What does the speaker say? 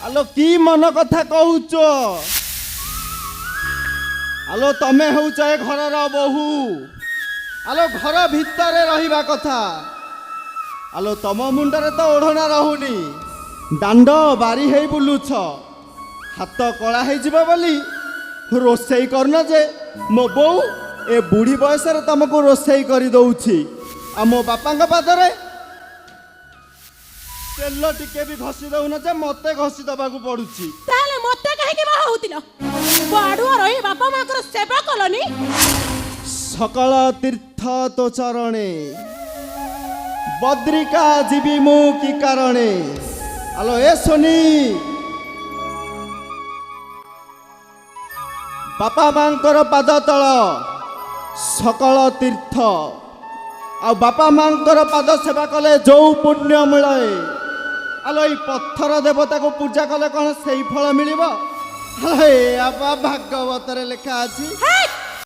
আলো কি মন কথা কହୁଛ আলো তমে হউছ এ ঘরর বহু আলো ঘর ভিতরে রহিবা কথা আলো তম মুন্ডরে তো ওড়না রহুনি দাଣ୍ଡ বারি হেই বুলুছ হাত কলা ହେଇଯିବ ବୋଲି ରୋଷେଇ କରୁନ ଯେ ମୋ ବୋଉ ଏ ବୁଢ଼ୀ ବୟସରେ ତମକୁ ରୋଷେଇ କରି ଦଉଛି ଆଉ ମୋ ବାପାଙ୍କ ପାଦରେ ତେଲ ଟିକେ ବି ଘଷି ଦଉନ ଯେ ମତେ ଘଷି ଦବାକୁ ପଡୁଛି। ତାହେଲେ ମତେ କାହିଁକି ବାହା ହଉଥିଲ? ବାଡୁଆ ରହି ବାପା ମାଙ୍କର ସେବା କଲନି। ସକଳ ତୀର୍ଥ ତୋ ଚରଣେ ବଦ୍ରିକା ଯିବି ମୁଁ କି କାରଣେ ଆଲୋ ଏ ଶୁନି ବାପା ମାଙ୍କର ପାଦ ତଳ ସକଳ ତୀର୍ଥ ଆଉ ବାପା ମାଙ୍କର ପାଦ ସେବା କଲେ ଯୋଉ ପୁଣ୍ୟ ମିଳେ ଆଲୋ ଏଇ ପଥର ଦେବତାକୁ ପୂଜା କଲେ କଣ ସେଇ ଫଳ ମିଳିବ? ଭାଗବତରେ ଲେଖା ଅଛି।